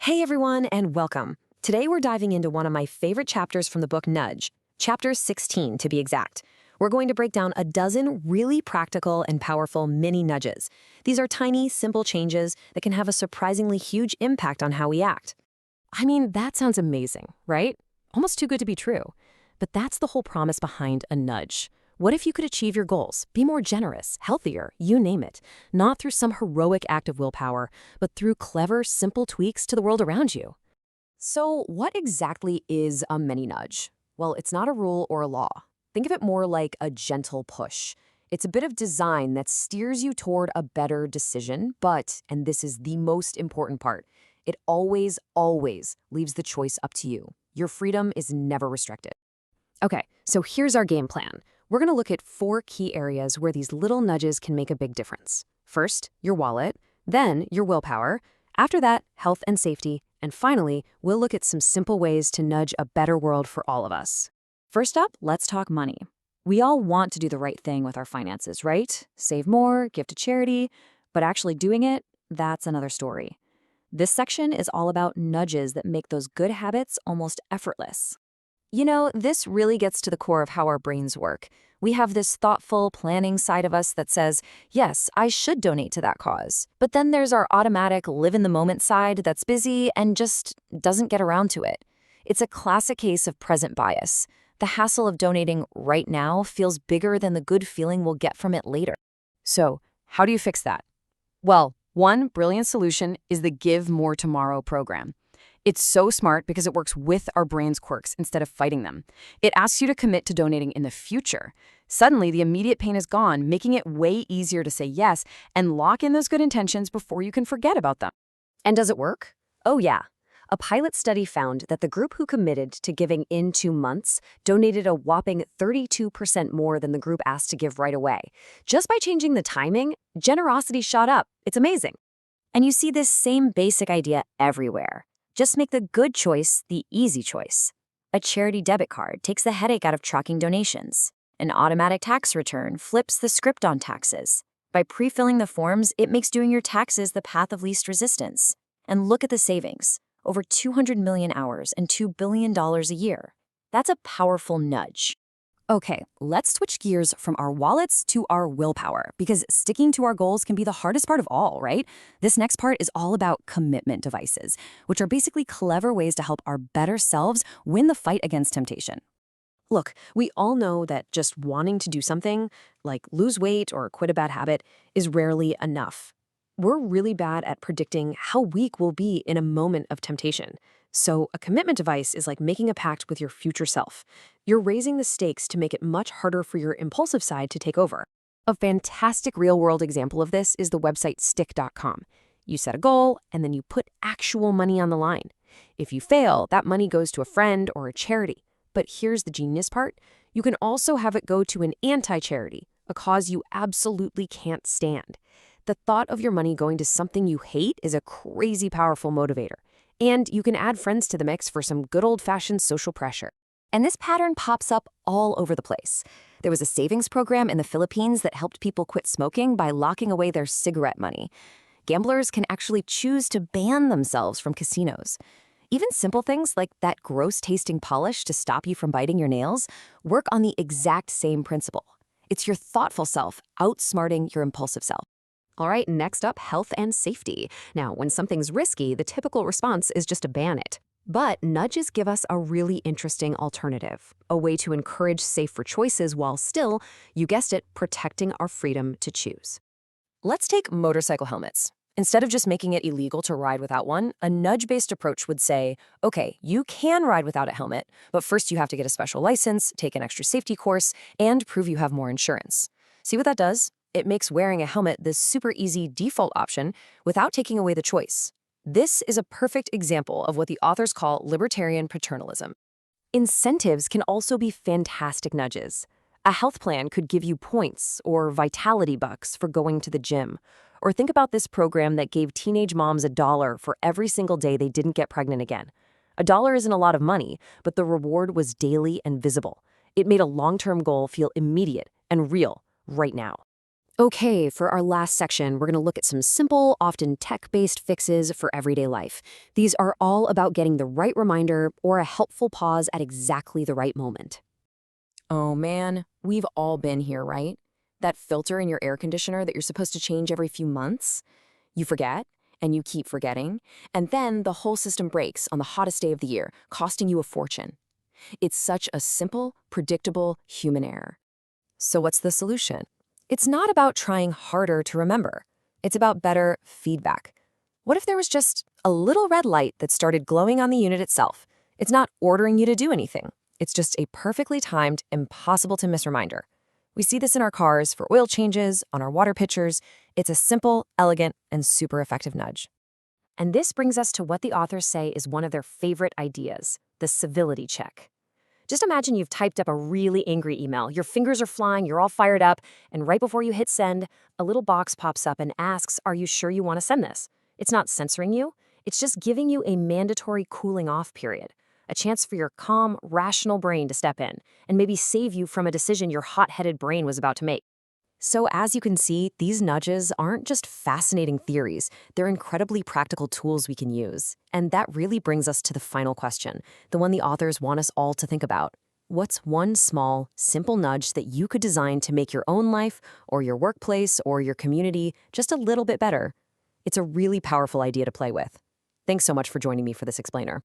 Hey everyone, and welcome. Today we're diving into one of my favorite chapters from the book Nudge, chapter 16 to be exact. We're going to break down a dozen really practical and powerful mini nudges. These are tiny, simple changes that can have a surprisingly huge impact on how we act. I mean, that sounds amazing, right? Almost too good to be true. But that's the whole promise behind a nudge. What if you could achieve your goals, be more generous, healthier, you name it, not through some heroic act of willpower, but through clever, simple tweaks to the world around you? So, what exactly is a mini nudge? Well, it's not a rule or a law. Think of it more like a gentle push. It's a bit of design that steers you toward a better decision, but, and this is the most important part, it always leaves the choice up to you. Your freedom is never restricted. Okay, so here's our game plan. We're going to look at 4 key areas where these little nudges can make a big difference. First, your wallet, then your willpower, after that, health and safety, and finally, we'll look at some simple ways to nudge a better world for all of us. First up, let's talk money. We all want to do the right thing with our finances, right? Save more, give to charity, but actually doing it, that's another story. This section is all about nudges that make those good habits almost effortless. You know, this really gets to the core of how our brains work. We have this thoughtful, planning side of us that says, yes, I should donate to that cause. But then there's our automatic, live-in-the-moment side that's busy and just doesn't get around to it. It's a classic case of present bias. The hassle of donating right now feels bigger than the good feeling we'll get from it later. So, how do you fix that? Well, one brilliant solution is the Give More Tomorrow program. It's so smart because it works with our brain's quirks instead of fighting them. It asks you to commit to donating in the future. Suddenly, the immediate pain is gone, making it way easier to say yes and lock in those good intentions before you can forget about them. And does it work? Oh yeah. A pilot study found that the group who committed to giving in 2 months donated a whopping 32% more than the group asked to give right away. Just by changing the timing, generosity shot up. It's amazing. And you see this same basic idea everywhere. Just make the good choice the easy choice. A charity debit card takes the headache out of tracking donations. An automatic tax return flips the script on taxes. By pre-filling the forms, it makes doing your taxes the path of least resistance. And look at the savings. Over 200 million hours and $2 billion a year. That's a powerful nudge. Okay, let's switch gears from our wallets to our willpower, because sticking to our goals can be the hardest part of all, right? This next part is all about commitment devices, which are basically clever ways to help our better selves win the fight against temptation. Look, we all know that just wanting to do something, like lose weight or quit a bad habit, is rarely enough. We're really bad at predicting how weak we'll be in a moment of temptation. So a commitment device is like making a pact with your future self. You're raising the stakes to make it much harder for your impulsive side to take over. A fantastic real-world example of this is the website stick.com. You set a goal, and then you put actual money on the line. If you fail, that money goes to a friend or a charity. But here's the genius part. You can also have it go to an anti-charity, a cause you absolutely can't stand. The thought of your money going to something you hate is a crazy powerful motivator. And you can add friends to the mix for some good old-fashioned social pressure. And this pattern pops up all over the place. There was a savings program in the Philippines that helped people quit smoking by locking away their cigarette money. Gamblers can actually choose to ban themselves from casinos. Even simple things like that gross-tasting polish to stop you from biting your nails work on the exact same principle. It's your thoughtful self outsmarting your impulsive self. All right, next up, health and safety. Now, when something's risky, the typical response is just to ban it. But nudges give us a really interesting alternative, a way to encourage safer choices while still, you guessed it, protecting our freedom to choose. Let's take motorcycle helmets. Instead of just making it illegal to ride without one, a nudge-based approach would say, okay, you can ride without a helmet, but first you have to get a special license, take an extra safety course, and prove you have more insurance. See what that does? It makes wearing a helmet this super easy default option without taking away the choice. This is a perfect example of what the authors call libertarian paternalism. Incentives can also be fantastic nudges. A health plan could give you points or vitality bucks for going to the gym. Or think about this program that gave teenage moms $1 for every single day they didn't get pregnant again. $1 isn't a lot of money, but the reward was daily and visible. It made a long-term goal feel immediate and real right now. Okay, for our last section, we're going to look at some simple, often tech-based fixes for everyday life. These are all about getting the right reminder or a helpful pause at exactly the right moment. Oh man, we've all been here, right? That filter in your air conditioner that you're supposed to change every few months? You forget, and you keep forgetting, and then the whole system breaks on the hottest day of the year, costing you a fortune. It's such a simple, predictable human error. So what's the solution? It's not about trying harder to remember. It's about better feedback. What if there was just a little red light that started glowing on the unit itself? It's not ordering you to do anything. It's just a perfectly timed, impossible to miss reminder. We see this in our cars for oil changes, on our water pitchers. It's a simple, elegant, and super effective nudge. And this brings us to what the authors say is one of their favorite ideas, the civility check. Just imagine you've typed up a really angry email. Your fingers are flying, you're all fired up, and right before you hit send, a little box pops up and asks, "Are you sure you want to send this?" It's not censoring you, it's just giving you a mandatory cooling off period, a chance for your calm, rational brain to step in and maybe save you from a decision your hot headed brain was about to make. So, as you can see, these nudges aren't just fascinating theories, they're incredibly practical tools we can use. And that really brings us to the final question, the one the authors want us all to think about. What's one small, simple nudge that you could design to make your own life, or your workplace, or your community just a little bit better? It's a really powerful idea to play with. Thanks so much for joining me for this explainer.